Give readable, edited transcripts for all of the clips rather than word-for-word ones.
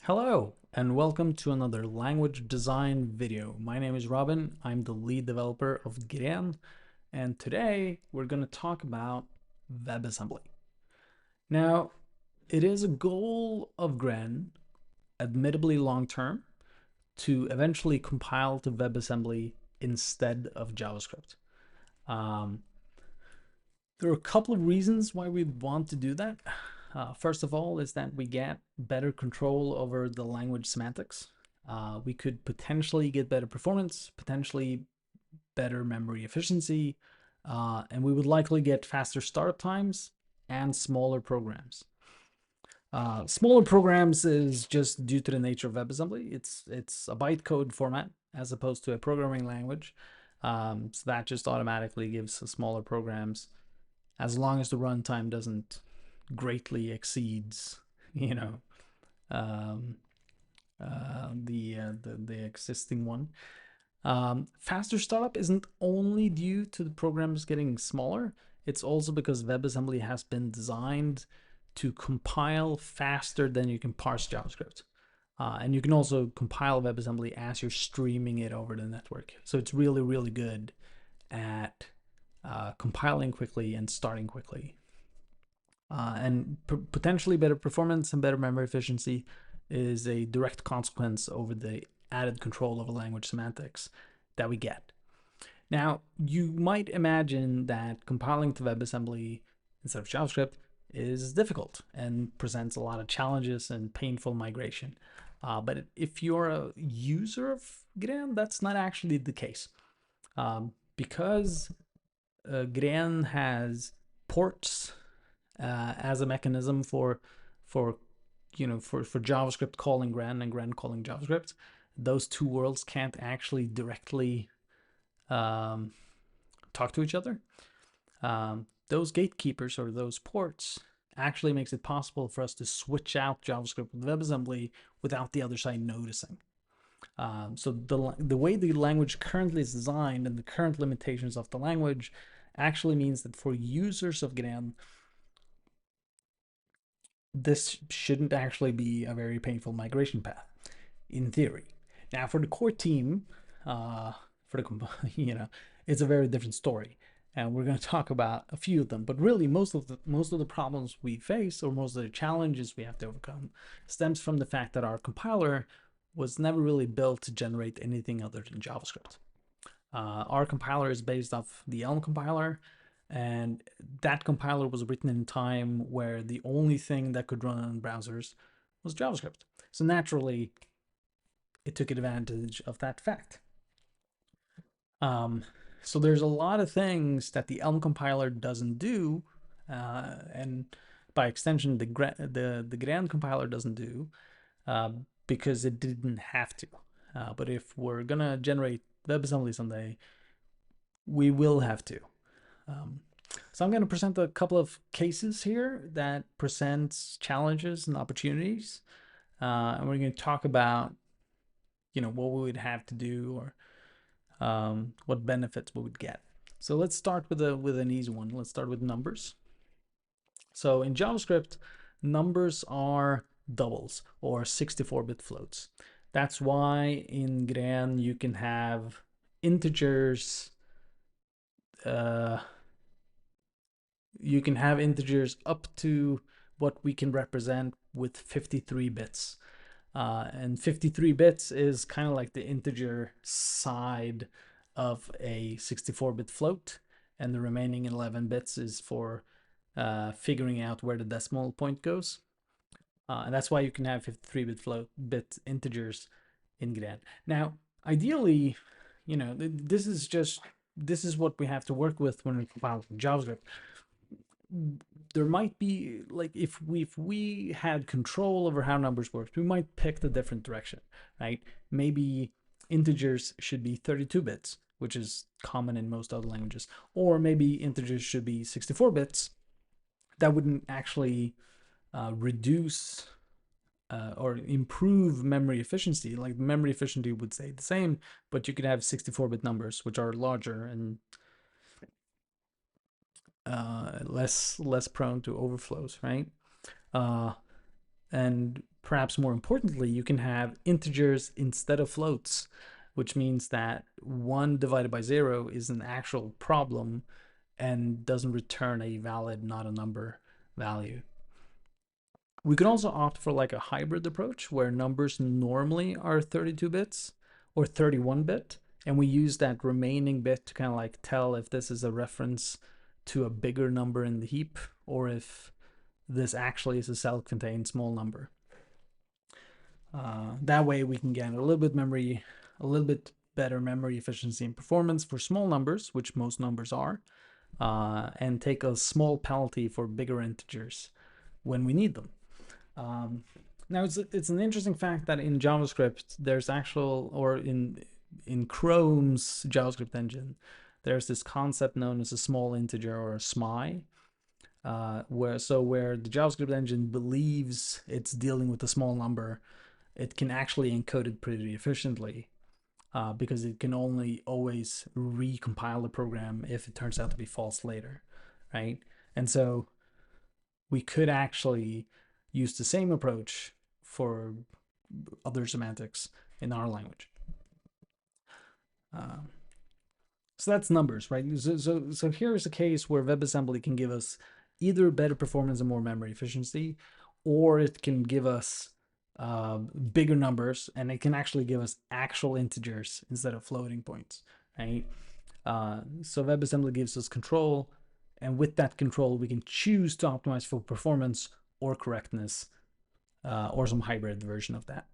Hello, and welcome to another language design video. My name is Robin. I'm the lead developer of Gren, and today we're going to talk about WebAssembly. Now, it is a goal of Gren, admittedly long-term, to eventually compile to WebAssembly instead of JavaScript. There are a couple of reasons why we want to do that. First of all is that we get better control over the language semantics. We could potentially get better performance, potentially better memory efficiency, and we would likely get faster startup times and smaller programs. Smaller programs is just due to the nature of WebAssembly. It's a bytecode format as opposed to a programming language. So that just automatically gives us smaller programs as long as the runtime doesn't greatly exceeds, um, the existing one. Faster startup isn't only due to the programs getting smaller. It's also because WebAssembly has been designed to compile faster than you can parse JavaScript. And you can also compile WebAssembly as you're streaming it over the network. So it's really, really good at compiling quickly and starting quickly. And potentially better performance and better memory efficiency is a direct consequence over the added control over language semantics that we get. Now, you might imagine that compiling to WebAssembly instead of JavaScript is difficult and presents a lot of challenges and painful migration. But if you're a user of Gren, that's not actually the case. Because Gren has ports as a mechanism for JavaScript calling Gren and Gren calling JavaScript. Those two worlds can't actually directly talk to each other. Those gatekeepers or those ports actually makes it possible for us to switch out JavaScript with WebAssembly without the other side noticing. So the way the language currently is designed and the current limitations of the language actually means that for users of Gren, this shouldn't actually be a very painful migration path, in theory. Now, for the core team, it's a very different story, and we're going to talk about a few of them. But really, most of the problems we face, or most of the challenges we have to overcome, stems from the fact that our compiler was never really built to generate anything other than JavaScript. Our compiler is based off the Elm compiler, and that compiler was written in a time where the only thing that could run on browsers was JavaScript. So naturally, it took advantage of that fact. So there's a lot of things that the Elm compiler doesn't do, and by extension, the Gren compiler doesn't do, because it didn't have to. But if we're gonna generate WebAssembly someday, we will have to. So I'm going to present a couple of cases here that presents challenges and opportunities, and we're going to talk about, what we would have to do, or what benefits we would get. So let's start with an easy one. Let's start with numbers. So in JavaScript, numbers are doubles or 64-bit floats. That's why in Gren you can have integers. You can have integers up to what we can represent with 53 bits. And 53 bits is kind of like the integer side of a 64-bit float, and the remaining 11 bits is for figuring out where the decimal point goes. And that's why you can have 53-bit integers in Gren. Now, ideally, this is what we have to work with when we compile JavaScript. There might be, like, if we had control over how numbers work, we might pick the different direction, right? Maybe integers should be 32 bits, which is common in most other languages, or maybe integers should be 64 bits. That wouldn't actually reduce or improve memory efficiency. Like, memory efficiency would stay the same, but you could have 64-bit numbers, which are larger and less prone to overflows, right? And perhaps more importantly, you can have integers instead of floats, which means that 1 divided by 0 is an actual problem and doesn't return a valid, not a number value. We could also opt for like a hybrid approach where numbers normally are 32 bits or 31 bit, and we use that remaining bit to kind of like tell if this is a reference to a bigger number in the heap or if this actually is a self-contained small number. That way we can get a little bit better memory efficiency and performance for small numbers, which most numbers are, and take a small penalty for bigger integers when we need them. Now it's an interesting fact that in JavaScript there's actual, or in Chrome's JavaScript engine, there's this concept known as a small integer or a SMI, where the JavaScript engine believes it's dealing with a small number, it can actually encode it pretty efficiently, because it can only always recompile the program if it turns out to be false later, right? And so we could actually use the same approach for other semantics in our language. So that's numbers, right? So here's a case where WebAssembly can give us either better performance and more memory efficiency, or it can give us bigger numbers, and it can actually give us actual integers instead of floating points, right? So WebAssembly gives us control, and with that control, we can choose to optimize for performance or correctness, or some hybrid version of that.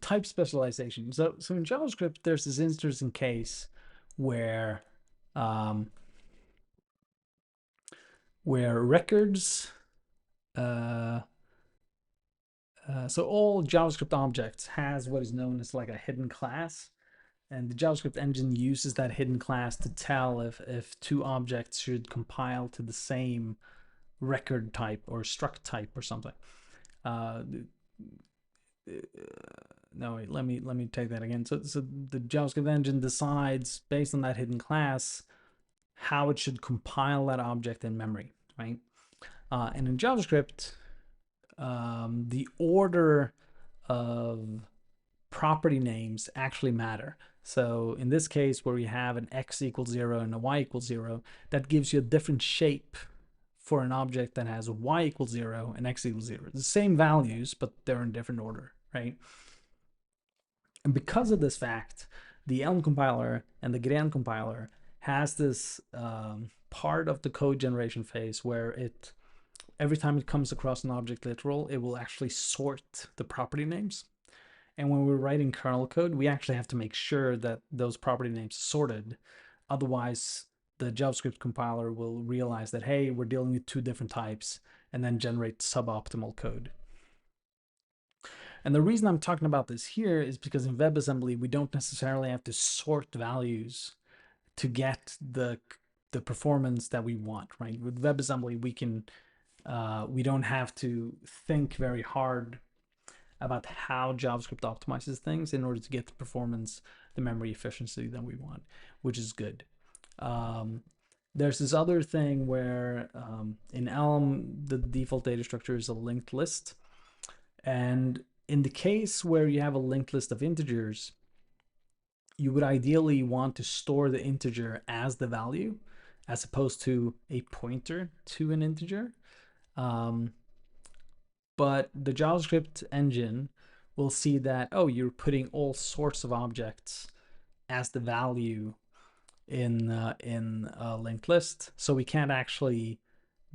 Type specialization. So in JavaScript, there's this interesting case where records, so all JavaScript objects has what is known as like a hidden class, and the JavaScript engine uses that hidden class to tell if two objects should compile to the same record type or struct type or something. No, wait, let me take that again. So the JavaScript engine decides based on that hidden class how it should compile that object in memory, right? And in JavaScript, the order of property names actually matter. So in this case, where we have an x equals 0 and a y equals 0, that gives you a different shape for an object that has y equals 0 and x equals 0. The same values, but they're in different order, right? And because of this fact, the Elm compiler and the Gren compiler has this part of the code generation phase where every time it comes across an object literal, it will actually sort the property names. And when we're writing kernel code, we actually have to make sure that those property names are sorted. Otherwise, the JavaScript compiler will realize that, hey, we're dealing with two different types, and then generate suboptimal code. And the reason I'm talking about this here is because in WebAssembly, we don't necessarily have to sort values to get the performance that we want, right? With WebAssembly, we don't have to think very hard about how JavaScript optimizes things in order to get the performance, the memory efficiency that we want, which is good. There's this other thing where in Elm, the default data structure is a linked list. And in the case where you have a linked list of integers, you would ideally want to store the integer as the value, as opposed to a pointer to an integer. But the JavaScript engine will see that, oh, you're putting all sorts of objects as the value in a linked list, so we can't actually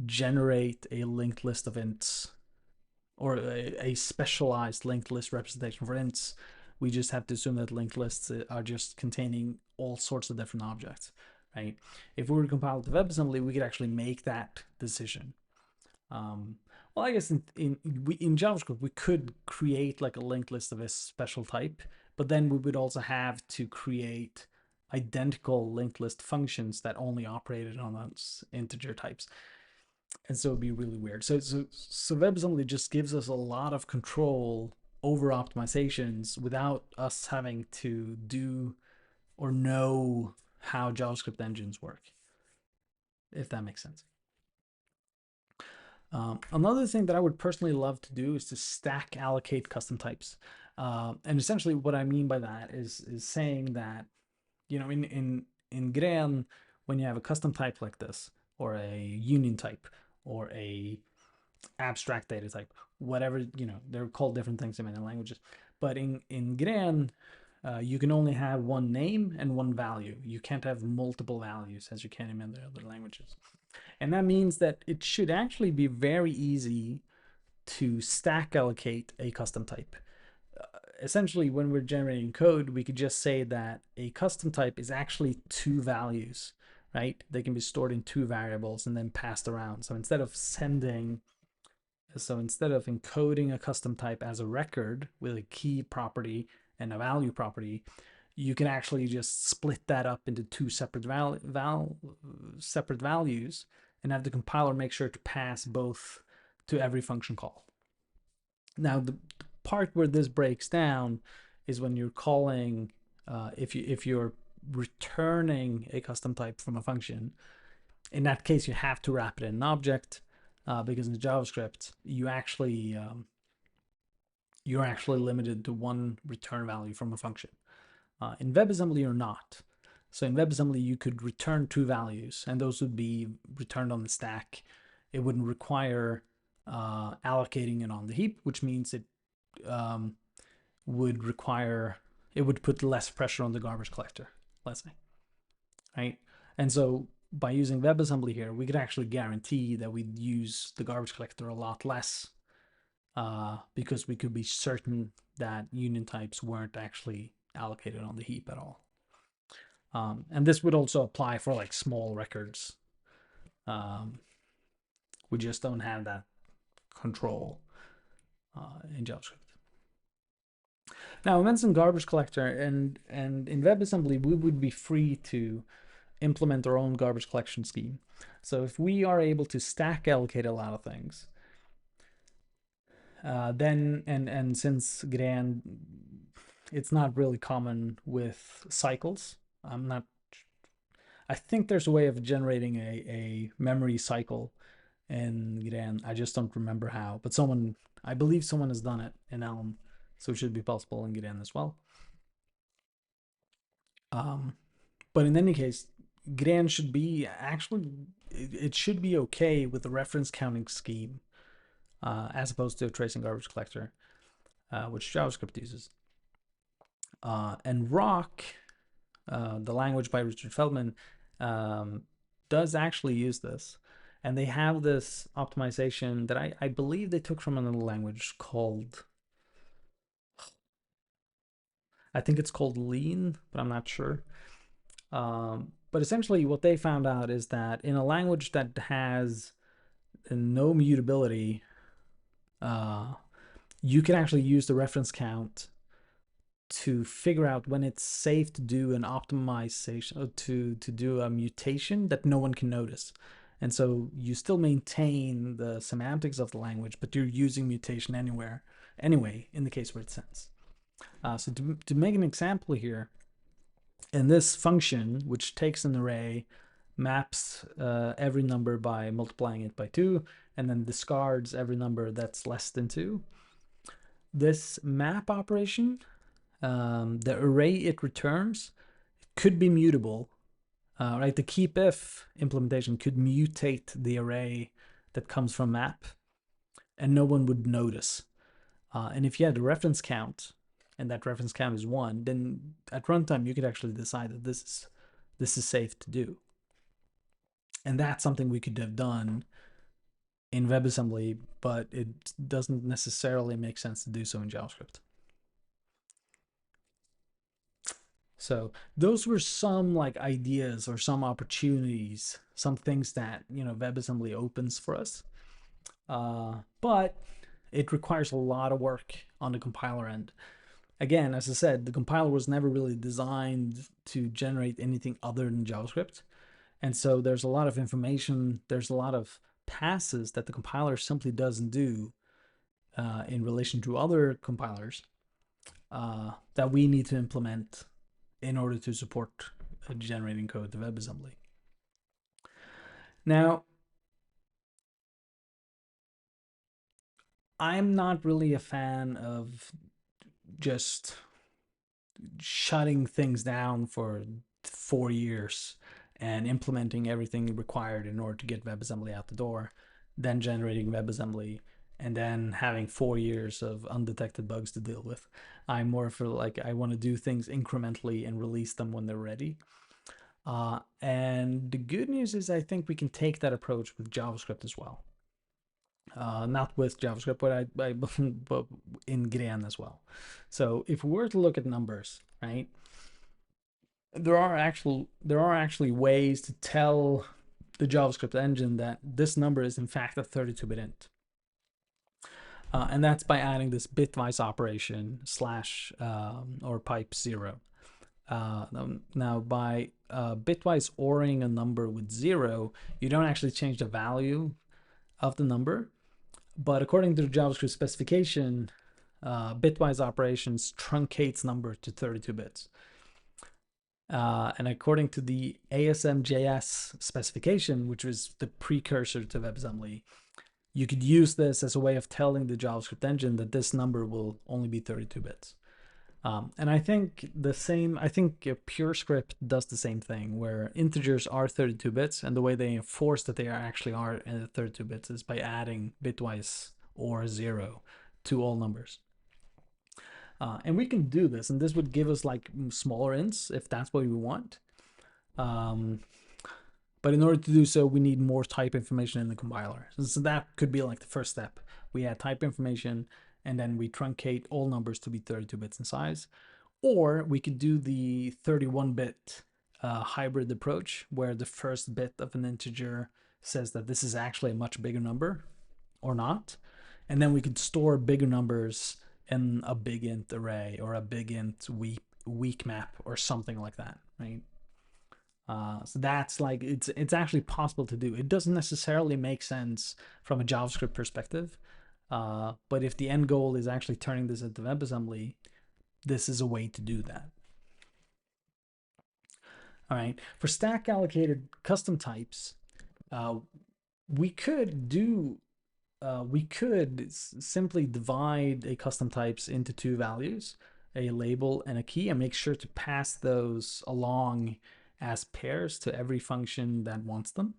generate a linked list of ints or a specialized linked list representation for ints. We just have to assume that linked lists are just containing all sorts of different objects, right? If we were to compile to WebAssembly, we could actually make that decision. Well, I guess in JavaScript, we could create like a linked list of a special type, but then we would also have to create identical linked list functions that only operated on those integer types. And so it'd be really weird. So WebAssembly just gives us a lot of control over optimizations without us having to do or know how JavaScript engines work, if that makes sense. Another thing that I would personally love to do is to stack allocate custom types. And essentially what I mean by that is saying that, you know, in Gren, when you have a custom type like this, or a union type, or a abstract data type, whatever, you know, they're called different things in many languages. But in Gren, you can only have one name and one value. You can't have multiple values as you can in many other languages. And that means that it should actually be very easy to stack allocate a custom type. Essentially, when we're generating code, we could just say that a custom type is actually two values, right? They can be stored in two variables and then passed around. So instead of encoding a custom type as a record with a key property and a value property, you can actually just split that up into two separate separate values and have the compiler make sure to pass both to every function call. Now, the part where this breaks down is when you're calling, if you're returning a custom type from a function. In that case, you have to wrap it in an object, because in JavaScript you're actually limited to one return value from a function. In WebAssembly, you're not. So in WebAssembly, you could return two values, and those would be returned on the stack. It wouldn't require allocating it on the heap, which means it would put less pressure on the garbage collector, let's say, right? And so by using WebAssembly here, we could actually guarantee that we'd use the garbage collector a lot less, because we could be certain that union types weren't actually allocated on the heap at all. And this would also apply for like small records. We just don't have that control in JavaScript. Now, I mentioned garbage collector, and in WebAssembly, we would be free to implement our own garbage collection scheme. So if we are able to stack allocate a lot of things, then and since Gren, it's not really common with cycles. I think there's a way of generating a memory cycle in Gren. I just don't remember how, but I believe someone has done it in Elm, so it should be possible in Gren as well. But in any case, Gren should be it should be okay with the reference counting scheme, as opposed to a tracing garbage collector, which JavaScript uses. And Rock, the language by Richard Feldman, does actually use this. And they have this optimization that I believe they took from another language called, I think it's called Lean, but I'm not sure. But essentially what they found out is that in a language that has no mutability, you can actually use the reference count to figure out when it's safe to do an optimization, to do a mutation that no one can notice. And so you still maintain the semantics of the language, but you're using mutation anyway, in the case where it sends. So to make an example here, in this function, which takes an array, maps every number by multiplying it by 2, and then discards every number that's less than 2. This map operation, the array it returns could be mutable, right? The keep if implementation could mutate the array that comes from map, and no one would notice. And if you had a reference count, and that reference count is 1, then at runtime you could actually decide that this is safe to do. And that's something we could have done in WebAssembly, but it doesn't necessarily make sense to do so in JavaScript. So those were some like ideas or some opportunities, some things that, you know, WebAssembly opens for us. But it requires a lot of work on the compiler end. Again, as I said, the compiler was never really designed to generate anything other than JavaScript. And so there's a lot of information, there's a lot of passes that the compiler simply doesn't do in relation to other compilers that we need to implement in order to support generating code to WebAssembly. Now, I'm not really a fan of just shutting things down for 4 years and implementing everything required in order to get WebAssembly out the door, then generating WebAssembly, and then having 4 years of undetected bugs to deal with. I'm more for like, I want to do things incrementally and release them when they're ready. And the good news is I think we can take that approach with JavaScript as well. Not with JavaScript, but in Gren as well. So if we were to look at numbers, right, there are actually ways to tell the JavaScript engine that this number is in fact a 32-bit int. And that's by adding this bitwise operation slash or pipe 0. Now by bitwise ORing a number with 0, you don't actually change the value of the number, but according to the JavaScript specification, bitwise operations truncates number to 32 bits. And according to the ASM.js specification, which was the precursor to WebAssembly, you could use this as a way of telling the JavaScript engine that this number will only be 32 bits. And I think PureScript does the same thing, where integers are 32 bits, and the way they enforce that they actually are 32 bits is by adding bitwise or 0 to all numbers. And we can do this, and this would give us like smaller ints if that's what we want. But in order to do so, we need more type information in the compiler. So that could be like the first step. We add type information, and then we truncate all numbers to be 32 bits in size. Or we could do the 31-bit hybrid approach, where the first bit of an integer says that this is actually a much bigger number or not. And then we could store bigger numbers in a big int array or a big int weak map or something like that, right? So that's like, it's actually possible to do. It doesn't necessarily make sense from a JavaScript perspective, but if the end goal is actually turning this into WebAssembly, this is a way to do that. All right, for stack allocated custom types, we could simply divide a custom types into two values, a label and a key, and make sure to pass those along as pairs to every function that wants them.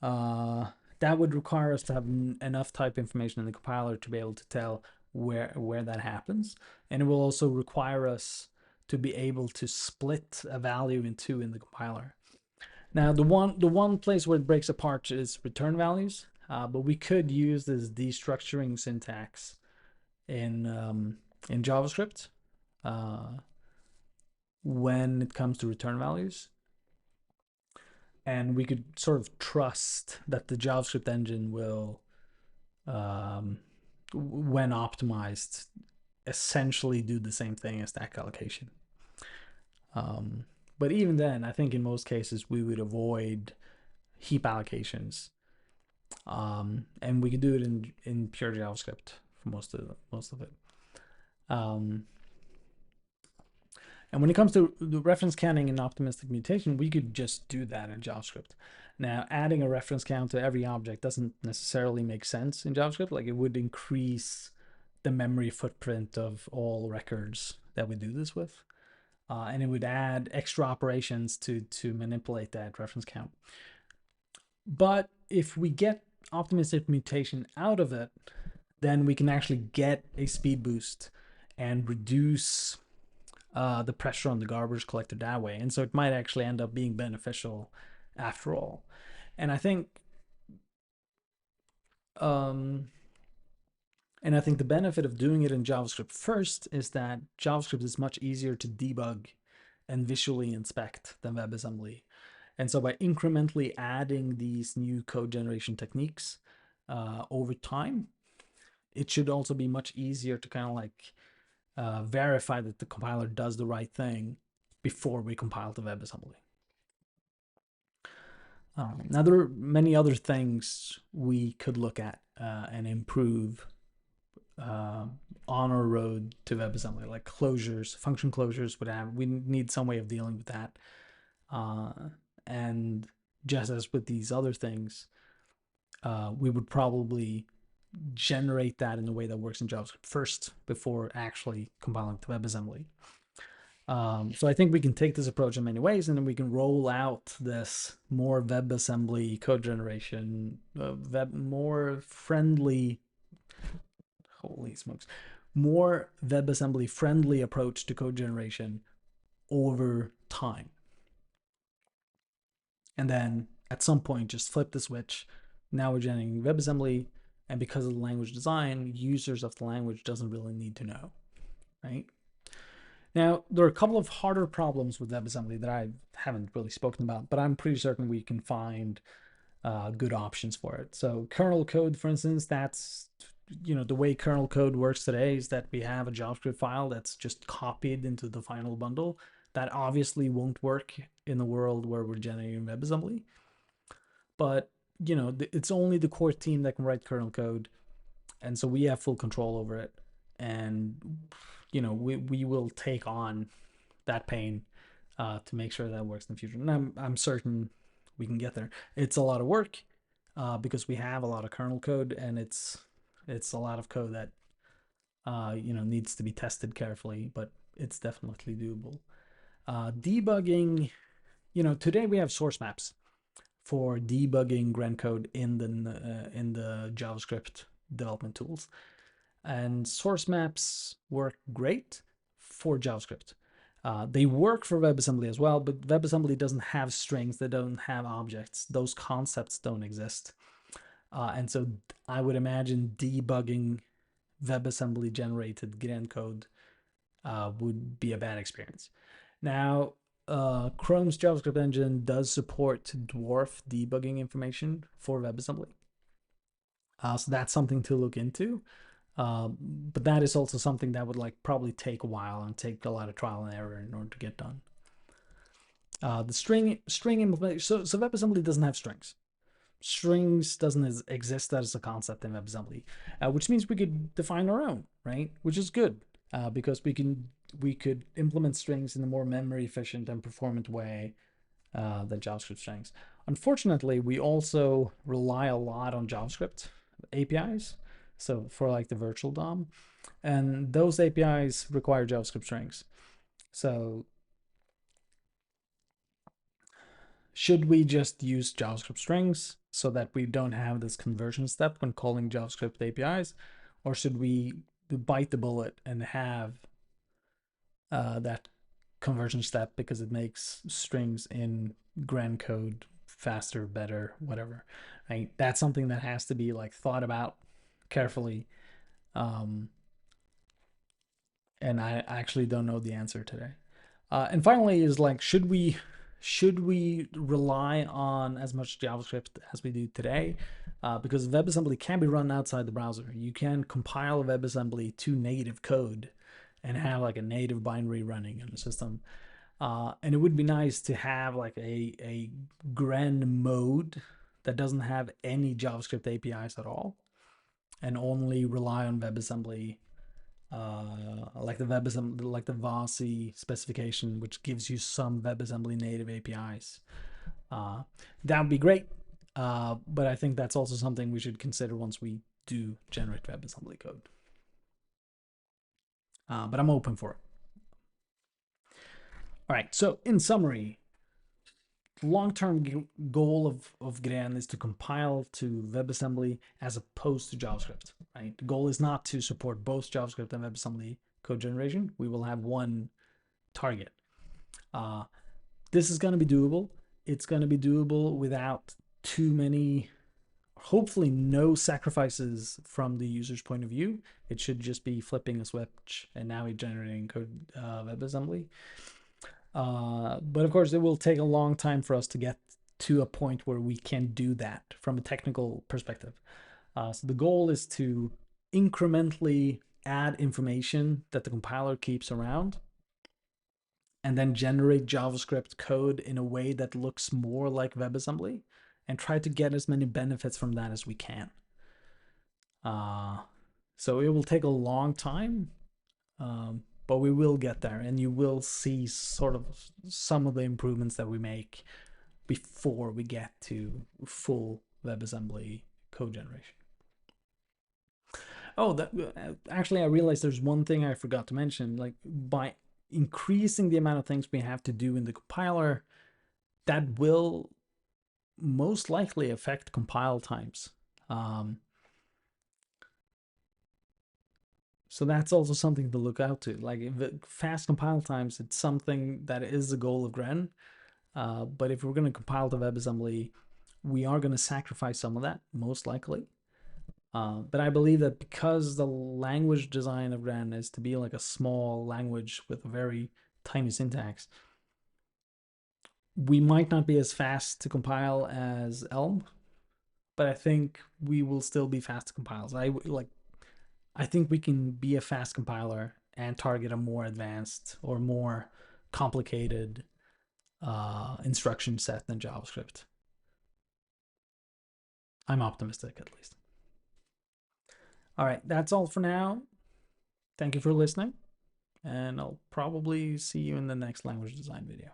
That would require us to have enough type information in the compiler to be able to tell where that happens, and it will also require us to be able to split a value in two in the compiler. Now, the one place where it breaks apart is return values, but we could use this destructuring syntax in JavaScript when it comes to return values. And we could sort of trust that the JavaScript engine will, when optimized, essentially do the same thing as stack allocation. But even then, I think in most cases we would avoid heap allocations, and we could do it in pure JavaScript for most of it. And when it comes to the reference counting and optimistic mutation, we could just do that in JavaScript. Now, adding a reference count to every object doesn't necessarily make sense in JavaScript. Like, it would increase the memory footprint of all records that we do this with. And it would add extra operations to manipulate that reference count. But if we get optimistic mutation out of it, then we can actually get a speed boost and reduce the pressure on the garbage collector that way. And so it might actually end up being beneficial after all. And I think the benefit of doing it in JavaScript first is that JavaScript is much easier to debug and visually inspect than WebAssembly. And so by incrementally adding these new code generation techniques over time, it should also be much easier to kind of like verify that the compiler does the right thing before we compile to WebAssembly. Now, there are many other things we could look at and improve on our road to WebAssembly, like closures, function closures. We need some way of dealing with that. And just as with these other things, we would probably generate that in a way that works in JavaScript first before actually compiling to WebAssembly. So I think we can take this approach in many ways, and then we can roll out this more WebAssembly code generation, more friendly, holy smokes, more WebAssembly friendly approach to code generation over time. And then at some point, just flip the switch. Now we're generating WebAssembly, and because of the language design, users of the language doesn't really need to know, right? Now, there are a couple of harder problems with WebAssembly that I haven't really spoken about, but I'm pretty certain we can find good options for it. So kernel code, for instance, that's, the way kernel code works today is that we have a JavaScript file that's just copied into the final bundle. That obviously won't work in a world where we're generating WebAssembly. But, it's only the core team that can write kernel code. And so we have full control over it. And, we will take on that pain to make sure that works in the future. And I'm certain we can get there. It's a lot of work because we have a lot of kernel code, and it's a lot of code that needs to be tested carefully, but it's definitely doable. Debugging, today we have source maps for debugging Gren code in the JavaScript development tools, and source maps work great for JavaScript. They work for WebAssembly as well, but WebAssembly doesn't have strings, they don't have objects. Those concepts don't exist. And so I would imagine debugging WebAssembly generated Gren code would be a bad experience. Now, Chrome's JavaScript engine does support dwarf debugging information for WebAssembly. So that's something to look into. But that is also something that would probably take a while and take a lot of trial and error in order to get done. The string implementation. So WebAssembly doesn't have strings. Strings doesn't exist as a concept in WebAssembly, which means we could define our own, right? Which is good because we could implement strings in a more memory efficient and performant way than JavaScript strings. Unfortunately, we also rely a lot on JavaScript APIs. So for the virtual DOM, and those APIs require JavaScript strings. So should we just use JavaScript strings so that we don't have this conversion step when calling JavaScript APIs, or should we bite the bullet and have that conversion step because it makes strings in Gren code faster, better, whatever, right? That's something that has to be thought about carefully. And I actually don't know the answer today. And finally is should we rely on as much JavaScript as we do today? Because WebAssembly can be run outside the browser. You can compile WebAssembly to native code and have a native binary running in the system. And it would be nice to have a Gren mode that doesn't have any JavaScript APIs at all and only rely on WebAssembly, like the WebAssembly, like the VASI specification, which gives you some WebAssembly native APIs. That would be great, but I think that's also something we should consider once we do generate WebAssembly code. But I'm open for it. All right, so in summary, long-term goal of Gren is to compile to WebAssembly as opposed to JavaScript, right? The goal is not to support both JavaScript and WebAssembly code generation. We will have one target. This is going to be doable. It's going to be doable without too many, hopefully no sacrifices from the user's point of view. It should just be flipping a switch and now we're generating code WebAssembly. But of course, it will take a long time for us to get to a point where we can do that from a technical perspective. So the goal is to incrementally add information that the compiler keeps around and then generate JavaScript code in a way that looks more like WebAssembly and try to get as many benefits from that as we can. So it will take a long time, but we will get there, and you will see sort of some of the improvements that we make before we get to full WebAssembly code generation. Oh, that actually, I realized there's one thing I forgot to mention. Like by increasing the amount of things we have to do in the compiler, that will most likely affect compile times. So that's also something to look out to. Like fast compile times, it's something that is the goal of Gren. But if we're going to compile to WebAssembly, we are going to sacrifice some of that, most likely. But I believe that because the language design of Gren is to be like a small language with a very tiny syntax, we might not be as fast to compile as Elm, but I think we will still be fast to compile. So I think we can be a fast compiler and target a more advanced or more complicated instruction set than JavaScript. I'm optimistic, at least. All right, that's all for now. Thank you for listening, and I'll probably see you in the next language design video.